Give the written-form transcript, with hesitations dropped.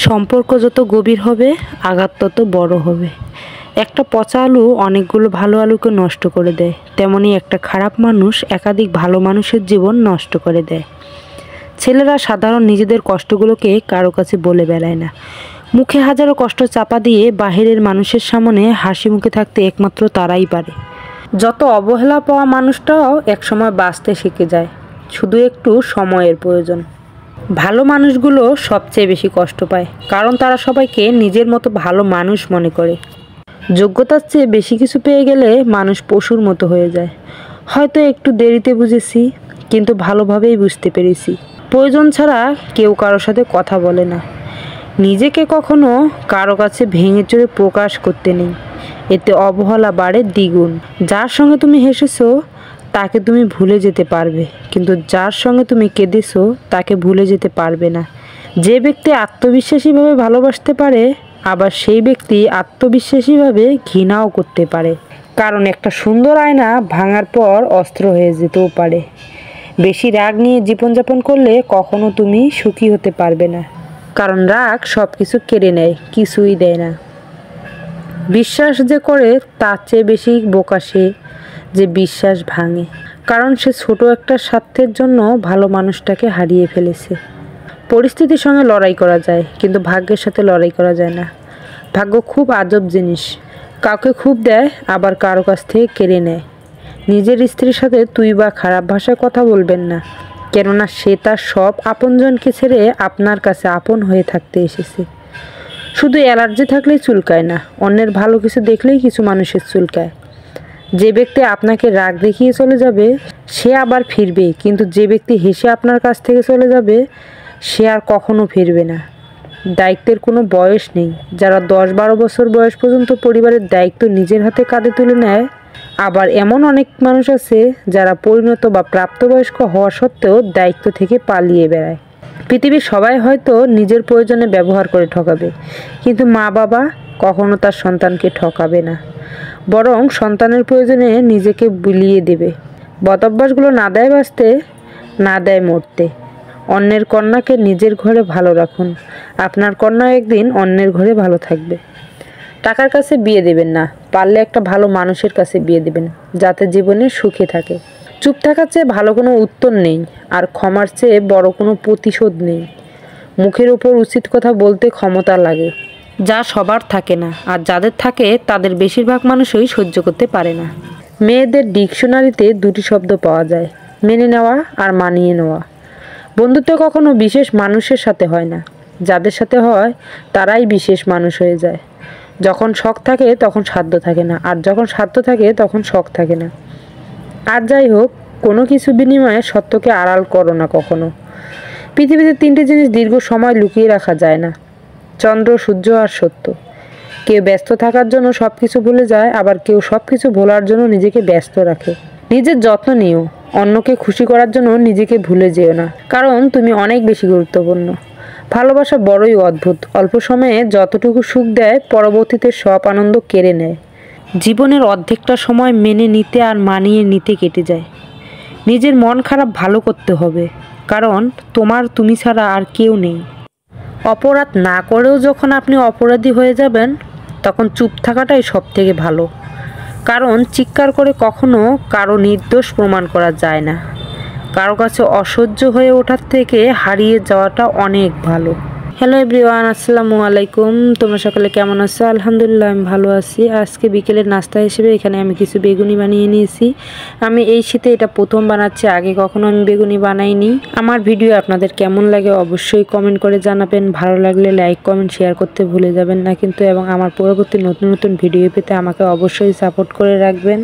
সম্পর্ক যত গভীর হবে আঘাত তত বড় হবে। একটা পচা আলু অনেকগুলো ভালো আলুকে নষ্ট করে দেয়, তেমনি একটা খারাপ মানুষ একাধিক ভালো মানুষের জীবন নষ্ট করে দেয়। ছেলেরা সাধারণ নিজেদের কষ্টগুলোকে কারো কাছে বলে বেড়ায় না। মুখে হাজারো কষ্ট চাপা দিয়ে বাহিরের মানুষের সামনে হাসি মুখে থাকতে একমাত্র তারাই পারে। যত অবহেলা পাওয়া মানুষটাও একসময় বাঁচতে শিখে যায়, শুধু একটু সময়ের প্রয়োজন। ভালো মানুষগুলো সবচেয়ে বেশি কষ্ট পায়, কারণ তারা সবাইকে নিজের মতো ভালো মানুষ মনে করে। যোগ্যতার চেয়ে বেশি কিছু পেয়ে গেলে মানুষ পশুর মতো হয়ে যায়। হয়তো একটু দেরিতে বুঝেছি, কিন্তু ভালোভাবেই বুঝতে পেরেছি। প্রয়োজন ছাড়া কেউ কারোর সাথে কথা বলে না। নিজেকে কখনো কারো কাছে ভেঙে চড়ে প্রকাশ করতে নেই, এতে অবহেলা বাড়ে দ্বিগুণ। যার সঙ্গে তুমি হেসেছো তাকে তুমি ভুলে যেতে পারবে, কিন্তু যার সঙ্গে তুমি কেঁদেছো তাকে ভুলে যেতে পারবে না। যে ব্যক্তি আত্মবিশ্বাসীভাবে ভালোবাসতে পারে, আবার সেই ব্যক্তি আত্মবিশ্বাসীভাবে ঘৃণাও করতে পারে। কারণ একটা সুন্দর আয়না ভাঙার পর অস্ত্র হয়ে যেতেও পারে। বেশি রাগ নিয়ে জীবনযাপন করলে কখনো তুমি সুখী হতে পারবে না, কারণ রাগ সব কিছু কেড়ে নেয়, কিছুই দেয় না। বিশ্বাস যে করে তার চেয়ে বেশি বোকা সে যে বিশ্বাস ভাঙে, কারণ সে ছোট একটা স্বার্থের জন্য ভালো মানুষটাকে হারিয়ে ফেলেছে। পরিস্থিতির সঙ্গে লড়াই করা যায়, কিন্তু ভাগ্যের সাথে লড়াই করা যায় না। ভাগ্য খুব আজব জিনিস, কাউকে খুব দেয় আবার কারো কাছ থেকে কেড়ে নেয়। নিজের স্ত্রীর সাথে তুই বা খারাপ ভাষায় কথা বলবেন না, কেননা সে তার সব আপনজনকে ছেড়ে আপনার কাছে আপন হয়ে থাকতে এসেছে। শুধু অ্যালার্জি থাকলেই চুলকায় না, অন্যের ভালো কিছু দেখলেই কিছু মানুষের চুলকায়। যে ব্যক্তি আপনাকে রাগ দেখিয়ে চলে যাবে সে আবার ফিরবে, কিন্তু যে ব্যক্তি হেসে আপনার কাছ থেকে চলে যাবে সে আর কখনো ফিরবে না। দায়িত্বের কোনো বয়স নেই। যারা 10-12 বছর বয়স পর্যন্ত পরিবারের দায়িত্ব নিজের হাতে কাঁধে তুলে নেয়, আবার এমন অনেক মানুষ আছে যারা পরিণত বা প্রাপ্তবয়স্ক হওয়া সত্ত্বেও দায়িত্ব থেকে পালিয়ে বেড়ায়। পৃথিবীর সবাই হয়তো নিজের প্রয়োজনে ব্যবহার করে ঠকাবে, কিন্তু মা বাবা কখনো তার সন্তানকে ঠকাবে না, বরং সন্তানের প্রয়োজনে নিজেকে বিলিয়ে দেবে। বদঅভ্যাসগুলো না দেয় বাঁচতে, না দেয় মরতে। অন্যের কন্যাকে নিজের ঘরে ভালো রাখুন, আপনার কন্যা একদিন অন্যের ঘরে ভালো থাকবে। টাকার কাছে বিয়ে দেবেন না, পারলে একটা ভালো মানুষের কাছে বিয়ে দেবেন, যাতে জীবনে সুখে থাকে। চুপ থাকার চেয়ে ভালো কোনো উত্তর নেই, আর ক্ষমার চেয়ে বড় কোনো প্রতিশোধ নেই। মুখের উপর উচিত কথা বলতে ক্ষমতা লাগে, যা সবার থাকে না, আর যাদের থাকে তাদের বেশিরভাগ মানুষই সহ্য করতে পারে না। মেয়েদের ডিকশনারিতে দুটি শব্দ পাওয়া যায়, মেনে নেওয়া আর মানিয়ে নেওয়া। বন্ধুত্ব কখনো বিশেষ মানুষের সাথে হয় না, যাদের সাথে হয় তারাই বিশেষ মানুষ হয়ে যায়। যখন শখ থাকে তখন সাধ্য থাকে না, আর যখন সাধ্য থাকে তখন শখ থাকে না। আর যাই হোক, কোনো কিছু বিনিময়ে সত্যকে আড়াল করো না কখনো। পৃথিবীতে 3টে জিনিস দীর্ঘ সময় লুকিয়ে রাখা যায় না: চন্দ্র, সূর্য আর সত্য। কেউ ব্যস্ত থাকার জন্য সব কিছু ভুলে যায়, আবার কেউ সব কিছু ভোলার জন্য নিজেকে ব্যস্ত রাখে। নিজের যত্ন নিও, অন্যকে খুশি করার জন্য নিজেকে ভুলে যেও না, কারণ তুমি অনেক বেশি গুরুত্বপূর্ণ। ভালোবাসা বড়ই অদ্ভুত, অল্প সময়ে যতটুকু সুখ দেয় পরবর্তীতে সব আনন্দ কেড়ে নেয়। জীবনের অর্ধেকটা সময় মেনে নিতে আর মানিয়ে নিতে কেটে যায়। নিজের মন খারাপ ভালো করতে হবে, কারণ তুমি ছাড়া আর কেউ নেই। অপরাধ না করেও যখন আপনি অপরাধী হয়ে যাবেন, তখন চুপ থাকাটাই সব থেকে ভালো, কারণ চিৎকার করে কখনো কারো নির্দোষ প্রমাণ করা যায় না। কারো কাছে অসহ্য হয়ে ওঠার থেকে হারিয়ে যাওয়াটা অনেক ভালো। হ্যালো এভরিওয়ান, আসসালামু আলাইকুম। তোমরা সকালে কেমন আছো? আলহামদুলিল্লাহ আমি ভালো আছি। আজকে বিকেলের নাস্তা হিসেবে এখানে আমি কিছু বেগুনি বানিয়ে নিয়েছি। আমি এই শীতে এটা প্রথম বানাচ্ছি, আগে কখনো আমি বেগুনি বানাইনি। আমার ভিডিও আপনাদের কেমন লাগে অবশ্যই কমেন্ট করে জানাবেন। ভালো লাগলে লাইক, কমেন্ট, শেয়ার করতে ভুলে যাবেন না কিন্তু, এবং আমার পরবর্তী নতুন নতুন ভিডিও পেতে আমাকে অবশ্যই সাপোর্ট করে রাখবেন।